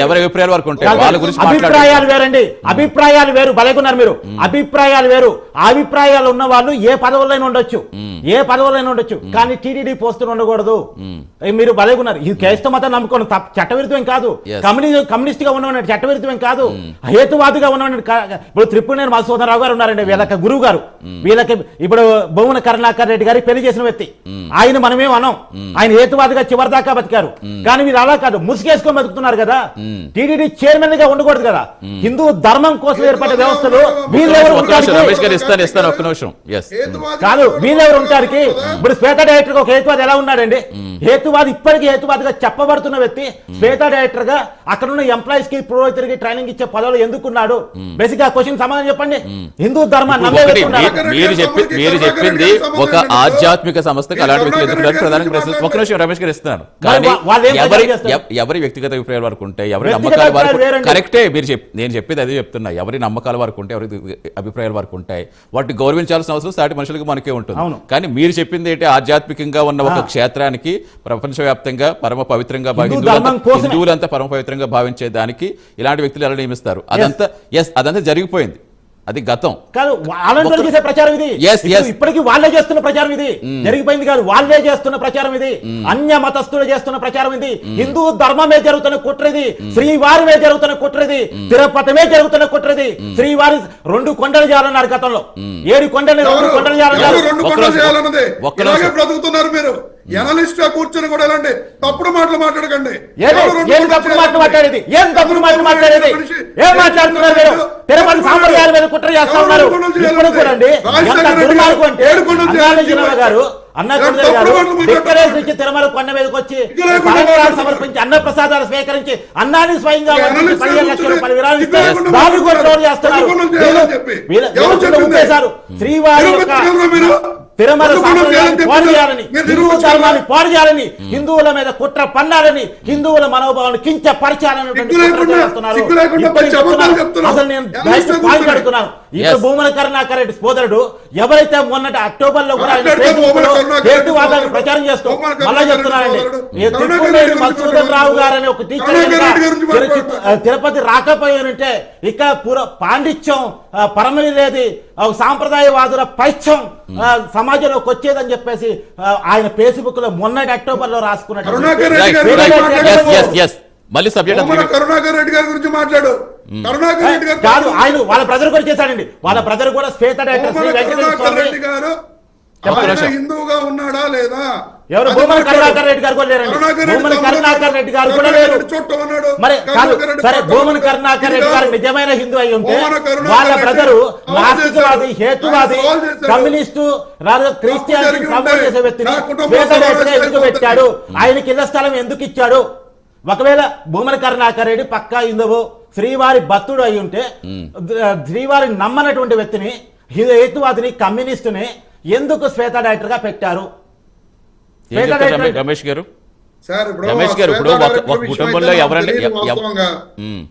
ఎవరి అభిప్రాయాలు వరకు ఉంటాయి వాళ్ళ గురించి అభిప్రాయాలు వేరండి. అభిప్రాయాలు వేరు, బలేకున్నారు మీరు. అభిప్రాయాలు వేరు. అభిప్రాయాలు ఉన్న వాళ్ళు ఏ పదవులైనా ఉండొచ్చు, ఏ పదవులైనా ఉండొచ్చు, కానీ టీటీడీ పోస్టులు ఉండకూడదు. మీరు బలేకున్నారు. ఇది క్రైస్తవ మతం నమ్ముకోండి, చట్టవిరుద్ధం కాదు. కమ్యూనిస్ట్ గా ఉన్నవాడు చట్టవిరుద్ధం కాదు, హేతువాదిగా ఉన్నవాడు. ఇప్పుడు త్రిపురనేని మధుసూదనరావు గారు ఉన్నారండి, వీళ్ళకి గురువు గారు. వీళ్ళకి ఇప్పుడు భూమన కరుణాకర్ రెడ్డి గారికి పెళ్లి చేసిన వ్యక్తి. ఆయన మనమేం అనం, ఆయన హేతువాదిగా చివరిదాకా బతికారు. కానీ మీరు అలా కాదు, ముసుగేసుకొని బతుకుతున్నారు కదా. టీటీడీ చైర్మన్ గా ఉండకూడదు కదా. హిందూ ధర్మం కోసం ఏర్పడే వ్యవస్థలు వీళ్ళెవరు కాదు, వీళ్ళెవరు ఉంటారికి. ఇప్పుడు శ్వేత డైరెక్టర్ ఒక హేతువాది ఎలా ఉన్నాడండి? హేతువాది ఇప్పటికీ హేతువాదిగా చెప్పబడుతున్న వ్యక్తి శ్వేత డైరెక్టర్ గా అక్కడ ఉన్న ఎంప్లాయీస్ కి పురోహితుడికి ట్రైనింగ్ ఇచ్చే పదవులు ఎందుకున్నాడు? బేసిక్ గా క్వశ్చన్ సమాధానం చెప్పండి. హిందూ ధర్మాన్ని మీరు చెప్పింది ఒక ఆధ్యాత్మిక సంస్థకి అలాంటి వ్యక్తులు ఎందుకు ప్రధానంగా ప్రశ్న ఒక నిమిషం రమేష్ గారు ఇస్తున్నాను. కానీ ఎవరి వ్యక్తిగత అభిప్రాయాల వరకు ఉంటాయి, ఎవరి నమ్మకాల వరకు కరెక్టే. నేను చెప్పేది అదే చెప్తున్నా. ఎవరి నమ్మకాల వరకు ఉంటాయి, ఎవరి అభిప్రాయాల వరకు ఉంటాయి, వాటిని గౌరవించాల్సిన అవసరం సాటి మనుషులకు మనకే ఉంటుంది. కానీ మీరు చెప్పింది ఏంటి? ఆధ్యాత్మికంగా ఉన్న ఒక క్షేత్రానికి ప్రపంచవ్యాప్తంగా పరమ పవిత్రంగా హిందువులంతా పరమ పవిత్రంగా భావించే దానికి ఇలాంటి వ్యక్తులు ఎలా నియమిస్తారు? అదంతా జరిగిపోయింది, అది గతం కాదు. వాళ్ళని చేసే ప్రచారం ఇది. ఇప్పటికీ వాళ్ళే చేస్తున్న ప్రచారం ఇది. జరిగిపోయింది కాదు, వాళ్ళే చేస్తున్న ప్రచారం ఇది. అన్య మతస్థులు చేస్తున్న ప్రచారం ఇది. హిందూ ధర్మమే జరుగుతున్న కుట్రది, శ్రీవారిమే జరుగుతున్న కుట్రది, తిరుపతిమే జరుగుతున్న కుట్రది. శ్రీవారి 2 కొండలు చేయాలన్నారు గతంలో, 7 కొండలు 2 కొండలు చేయాలన్నారు. బ్రతుకుతున్నారు మీరు. ఎనలిస్ట్ గా కూర్చొని కూడా ఎలాంటి తప్పుడు మాటలు మాట్లాడకండి. తప్పుడు మాటలు మాట్లాడేది ఏం? తప్పుడు మాటలు మాట్లాడేది ఏం మాట్లాడుతున్నారు మీరు? తిరుమల సాంప్రదాయాల మీద కుట్ర చేస్తా ఉన్నారు. ఇప్పుడు కూడా అండి తిరుమల కొండ మీదకి వచ్చి సమర్పించి అన్న ప్రసాదాలు స్వీకరించి అన్నాన్ని స్వయంగా 15 లక్షల రూపాయలు విరాళిస్తే దాన్ని కూడా చేస్తున్నారు. శ్రీవారి తిరుమల సాంప్రదాయాన్ని పాడు చేయాలని, హిందూ ధర్మాన్ని పాడు చేయాలని, హిందువుల మీద కుట్ర పన్నాలని, హిందువుల మనోభావాన్ని కించపరచాలని అసలు నేను పాయింట్ అడుగుతున్నాను. ఇప్పుడు భూమన కరుణాకర్ రెడ్డి సోదరుడు ఎవరైతే మొన్నటి అక్టోబర్ లో కూడా హేతువాదాన్ని ప్రచారం చేస్తూ మళ్ళా చెప్తున్నానండి, మధుసూదనరావు గారు అనే ఒక టీచర్ తిరుపతి రాకపోయినంటే ఇక పాండిత్యం పరమలేది సాంప్రదాయవాదుల పైత్యం సమాజంలోకి వచ్చేదని చెప్పేసి ఆయన ఫేస్బుక్ లో మొన్నటి అక్టోబర్ లో రాసుకున్నట్టు. కరుణాకర్ రెడ్డి గారి గురించి మాట్లాడు. కాదు, ఆయన వాళ్ళ బ్రదర్ కూడా చేశాడండి. వాళ్ళ బ్రదర్ కూడా శ్వేత రెడ్డి గారు హిందువుగా ఉన్నాడా లేదా? ఎవరు? భూమన కరుణాకర్ రెడ్డి గారు కూడా లేరండి. భూమన కరుణాకర్ రెడ్డి గారు కూడా లేరు. మరి కాదు, సరే, భూమన కరుణాకర్ రెడ్డి గారు నిజమైన హిందూ అయి ఉంటే వాళ్ళ బ్రదరు నాస్తికవాది, హేతువాది, కమ్యూనిస్టు, క్రిస్టియానిటీ ప్రమోట్ చేసే వ్యక్తిని శ్వేత డైరెక్టర్ ఎందుకు పెట్టాడు? ఆయనకి ఇళ్ల స్థలం ఎందుకు ఇచ్చాడు? ఒకవేళ భూమన కరుణాకర్ రెడ్డి పక్కా హిందువు, శ్రీవారి భక్తుడు అయి ఉంటే శ్రీవారిని నమ్మనటువంటి వ్యక్తిని, హేతువాదిని, కమ్యూనిస్టుని ఎందుకు శ్వేత డైరెక్టర్ గా పెట్టారు? రమేష్ గారు ఇప్పుడు ఒక కుటుంబంలో ఎవరంటే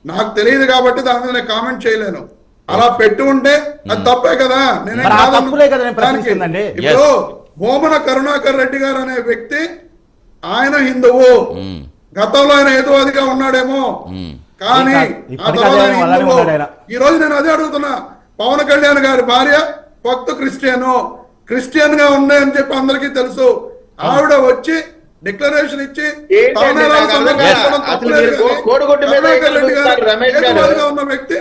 నాకు తెలియదు కాబట్టి దాని మీద నేను కామెంట్ చేయలేను. అలా పెట్టి ఉంటే అది తప్పే కదా. ఇప్పుడు భూమన కరుణాకర్ రెడ్డి గారు అనే వ్యక్తి ఆయన హిందువు, గతంలో ఆయన హేతువాదిగా ఉన్నాడేమో, కానీ ఆ తర్వాత హిందువు. ఈ రోజు నేను అదే అడుగుతున్నా. పవన్ కళ్యాణ్ గారి భార్య భక్తు క్రిస్టియన్ గా ఉన్నాయని చెప్పి అందరికీ తెలుసు. ఆవిడ వచ్చి డిక్లరేషన్ ఇచ్చి ఉన్న వ్యక్తి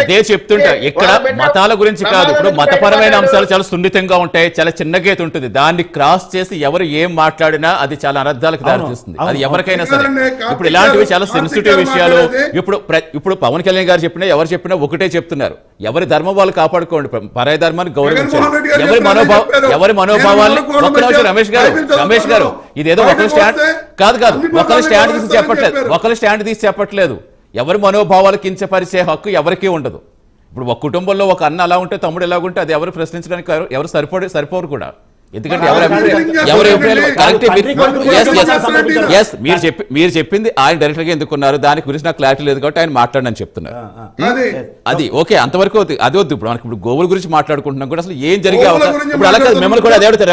అదే చెప్తుంటా. ఇక్కడ మతాల గురించి కాదు, ఇప్పుడు మతపరమైన అంశాలు చాలా సున్నితంగా ఉంటాయి, చాలా చిన్న గీత ఉంటుంది. దాన్ని క్రాస్ చేసి ఎవరు ఏం మాట్లాడినా అది చాలా అనర్థాలకు దారితీస్తుంది. అది ఎవరికైనా సరే. ఇప్పుడు ఇలాంటివి చాలా సెన్సిటివ్ విషయాలు. ఇప్పుడు పవన్ కళ్యాణ్ గారు చెప్పినా ఎవరు చెప్పినా ఒకటే చెప్తున్నారు, ఎవరి ధర్మం వాళ్ళు కాపాడుకోండి, పరాయ ధర్మాన్ని గౌరవించండి, ఎవరి మనోభావాల్ని. ఒక్క నిమిషం రమేష్ గారు ఇదేదో ఒకరి స్టాండ్ కాదు, ఒకరి స్టాండ్ తీసి చెప్పట్లేదు. ఎవరి మనోభావాలు కించపరిచే హక్కు ఎవరికీ ఉండదు. ఇప్పుడు ఒక కుటుంబంలో ఒక అన్న అలా ఉంటే తమ్ముడు ఎలా ఉంటే అది ఎవరు ప్రశ్నించడానికి ఎవరు సరిపోరు కూడా. ఎందుకంటే మీరు చెప్పింది ఆయన డైరెక్టర్ గా ఎందుకున్నారు దాని గురించి నాకు క్లారిటీ లేదు కాబట్టి ఆయన మాట్లాడని చెప్తున్నారు. అది ఓకే, అంతవరకు అది వద్దు. ఇప్పుడు మనకి ఇప్పుడు గోవుల గురించి మాట్లాడుకుంటున్నాం కూడా అసలు ఏం జరిగే అవకాశం ఇప్పుడు అలా కాదు. మిమ్మల్ని కూడా అదే అడుగుతారు.